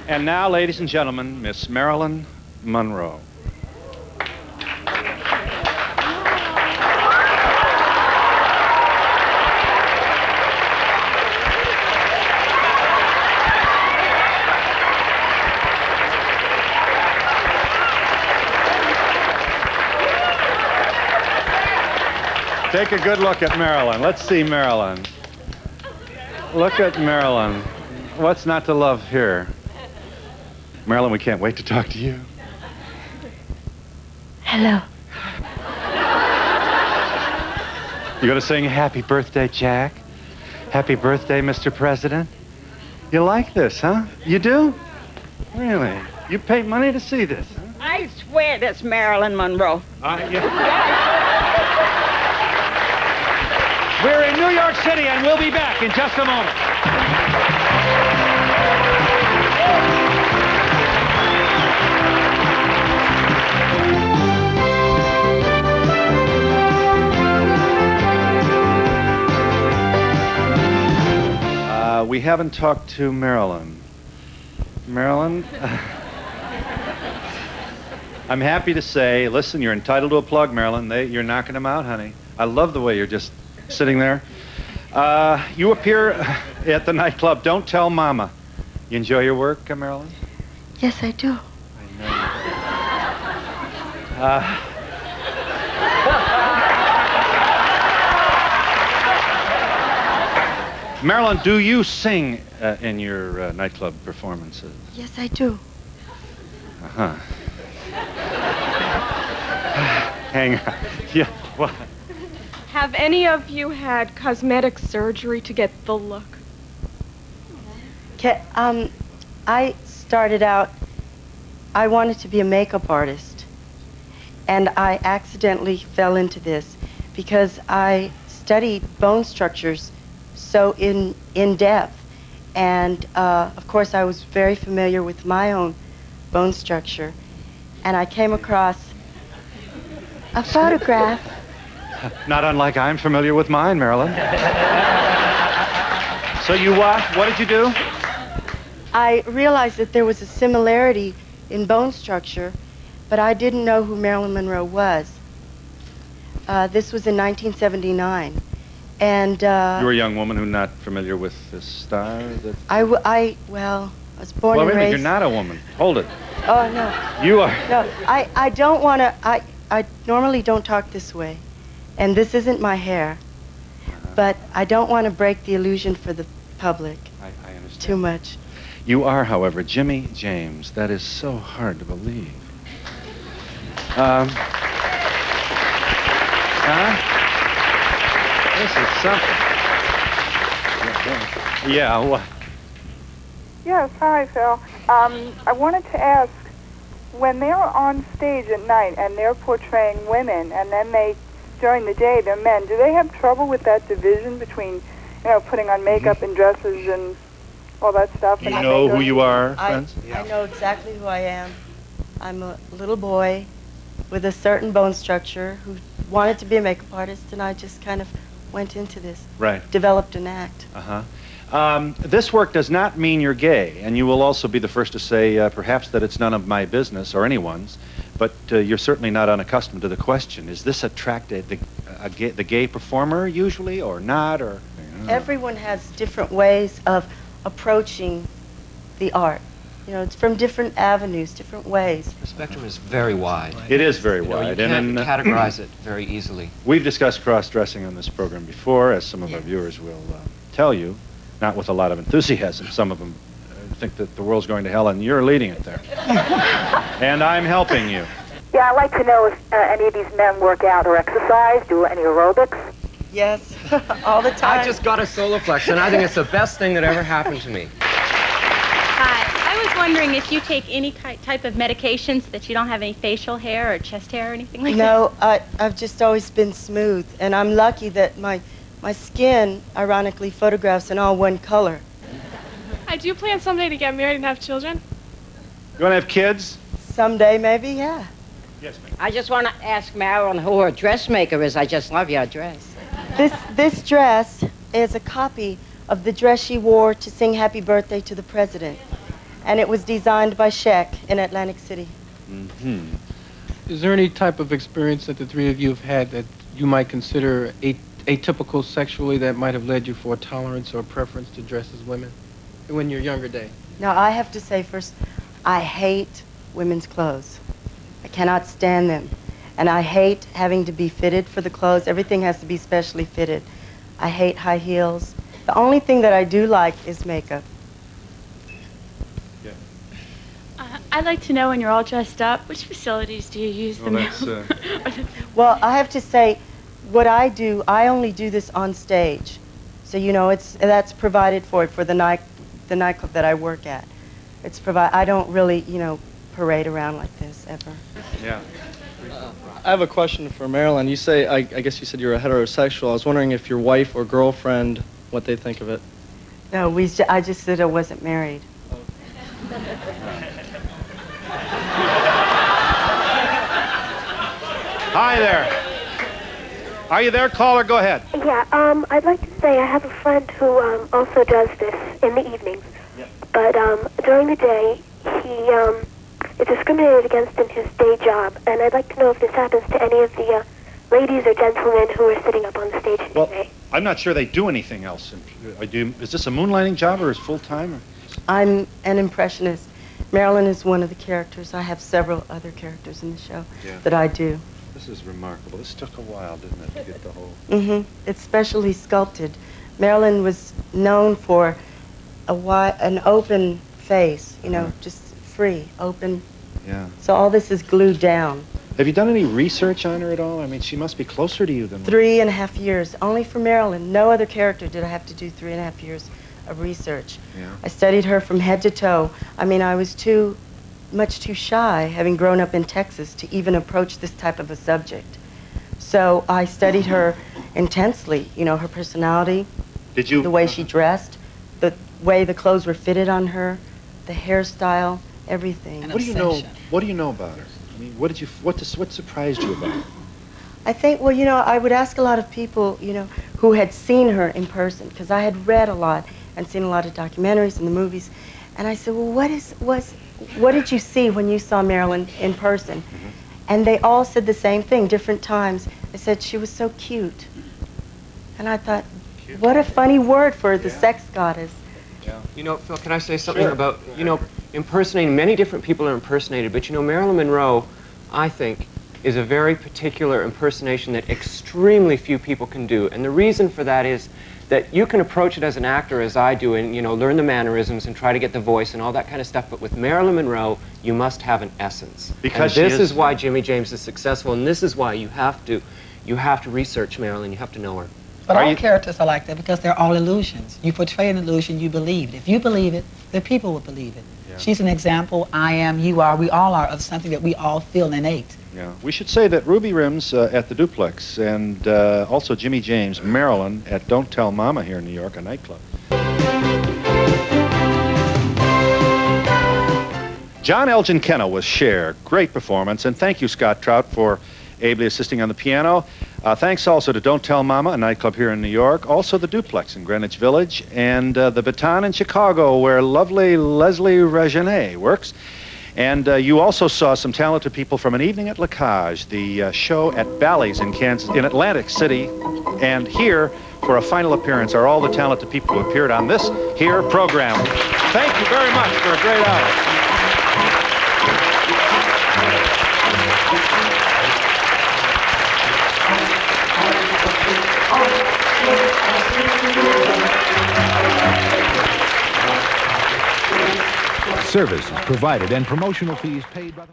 And now, ladies and gentlemen, Miss Marilyn Monroe. Take a good look at Marilyn. Let's see Marilyn. Look at Marilyn. What's not to love here? Marilyn, we can't wait to talk to you. Hello. You gonna sing Happy Birthday, Jack? Happy birthday, Mr. President? You like this, huh? You do? Really? You pay money to see this, huh? I swear that's Marilyn Monroe. Yeah. We're in New York City, and we'll be back in just a moment. We haven't talked to Marilyn. Marilyn? I'm happy to say, listen, you're entitled to a plug, Marilyn. You're knocking them out, honey. I love the way you're just sitting there. You appear at the nightclub Don't Tell Mama. You enjoy your work, Marilyn? Yes, I do. I know. Marilyn, do you sing in your nightclub performances? Yes, I do. Uh-huh. Hang on. Yeah, what? Have any of you had cosmetic surgery to get the look? I started out, I wanted to be a makeup artist. And I accidentally fell into this because I studied bone structures so in depth. And of course I was very familiar with my own bone structure. And I came across a photograph. Not unlike I'm familiar with mine, Marilyn. So you what? What did you do? I realized that there was a similarity in bone structure, but I didn't know who Marilyn Monroe was. This was in 1979. And you were a young woman who's not familiar with this star? I was born and wait a minute, raised... you're not a woman. Hold it. Oh, no. You are. No, I don't want to... I normally don't talk this way. And this isn't my hair. But I don't want to break the illusion for the public. I understand. Too much. You are, however, Jimmy James. That is so hard to believe. Huh? This is something. Yeah, what? Yes, hi, Phil. I wanted to ask, when they're on stage at night and they're portraying women, and then during the day, they're men, do they have trouble with that division between, putting on makeup and dresses and all that stuff? You know who you are, friends? I know exactly who I am. I'm a little boy with a certain bone structure who wanted to be a makeup artist, and I just kind of went into this. Right. Developed an act. Uh-huh. This work does not mean you're gay, and you will also be the first to say, perhaps, that it's none of my business or anyone's, but you're certainly not unaccustomed to the question. Is this the gay performer, usually, or not, or... Everyone has different ways of approaching the art. It's from different avenues, different ways. The spectrum is very wide. It is very wide. You can't categorize it very easily. We've discussed cross-dressing on this program before, as some of our viewers will tell you, not with a lot of enthusiasm. Some of them think that the world's going to hell, and you're leading it there. And I'm helping you. Yeah, I'd like to know if any of these men work out or exercise, do any aerobics. Yes, all the time. I just got a Soloflex, and I think it's the best thing that ever happened to me. Hi, I was wondering if you take any type of medications that you don't have any facial hair or chest hair or anything like that? No, I've just always been smooth, and I'm lucky that my skin, ironically, photographs in all one color. Do you plan someday to get married and have children? You want to have kids? Someday, maybe, yeah. Yes, ma'am. I just want to ask Marilyn who her dressmaker is. I just love your dress. This dress is a copy of the dress she wore to sing Happy Birthday to the President. And it was designed by Sheck in Atlantic City. Mm-hmm. Is there any type of experience that the three of you have had that you might consider atypical sexually that might have led you for a tolerance or preference to dress as women in your younger day? Now, I have to say first, I hate women's clothes. I cannot stand them. And I hate having to be fitted for the clothes. Everything has to be specially fitted. I hate high heels. The only thing that I do like is makeup. Yeah. I'd like to know when you're all dressed up, which facilities do you use the most? Well, I have to say, what I do, I only do this on stage. So, you know, that's provided for the nightclub that I work at. I don't really, you know, parade around like this ever. Yeah. I have a question for Marilyn. You say, I guess you said you're a heterosexual. I was wondering if your wife or girlfriend, what they think of it. No, I just said I wasn't married. Hi there. Are you there, caller? Go ahead. Yeah, I'd like to say I have a friend who also does this in the evenings. Yeah. But during the day, he is discriminated against in his day job. And I'd like to know if this happens to any of the ladies or gentlemen who are sitting up on the stage today. I'm not sure they do anything else. Is this a moonlighting job or is full-time? I'm an impressionist. Marilyn is one of the characters. I have several other characters in the show that I do. This is remarkable. This took a while, didn't it, to get the whole... Mm-hmm. It's specially sculpted. Marilyn was known for an open face, you know, just free, open. Yeah. So all this is glued down. Have you done any research on her at all? I mean, she must be closer to you than... 3.5 years. Only for Marilyn. No other character did I have to do 3.5 years of research. Yeah. I studied her from head to toe. I mean, I was much too shy, having grown up in Texas, to even approach this type of a subject. So I studied her intensely, you know, her personality, the way she dressed, the way the clothes were fitted on her, the hairstyle, everything. What do you know? What do you know about her? I mean, what surprised you about her? I think, well, you know, I would ask a lot of people, you know, who had seen her in person, because I had read a lot and seen a lot of documentaries and the movies, and I said, well, what did you see when you saw Marilyn in person? Mm-hmm. And they all said the same thing, different times. They said she was so cute. And I thought, cute. What a funny word for the sex goddess. Yeah. You know, Phil, can I say something about, you know, impersonating? Many different people are impersonated, but you know, Marilyn Monroe, I think, is a very particular impersonation that extremely few people can do. And the reason for that is that you can approach it as an actor, as I do, and, you know, learn the mannerisms and try to get the voice and all that kind of stuff. But with Marilyn Monroe, you must have an essence. Because this is why Jimmy James is successful, and this is why you have to research Marilyn. You have to know her. But all characters are like that because they're all illusions. You portray an illusion, you believe it. If you believe it, the people will believe it. Yeah. She's an example. I am, you are, we all are of something that we all feel innate. Yeah, we should say that Ruby Rims at the Duplex and also Jimmy James, Marilyn at Don't Tell Mama here in New York, a nightclub. John Elgin Kenna was Cher. Great performance, and thank you, Scott Trout, for ably assisting on the piano. Thanks also to Don't Tell Mama, a nightclub here in New York, also the Duplex in Greenwich Village, and the Baton in Chicago, where lovely Leslie Ragenet works. And you also saw some talented people from An Evening at La Cage, the show at Bally's in Atlantic City. And here, for a final appearance, are all the talented people who appeared on this here program. Thank you very much for a great hour. Services provided and promotional fees paid by the...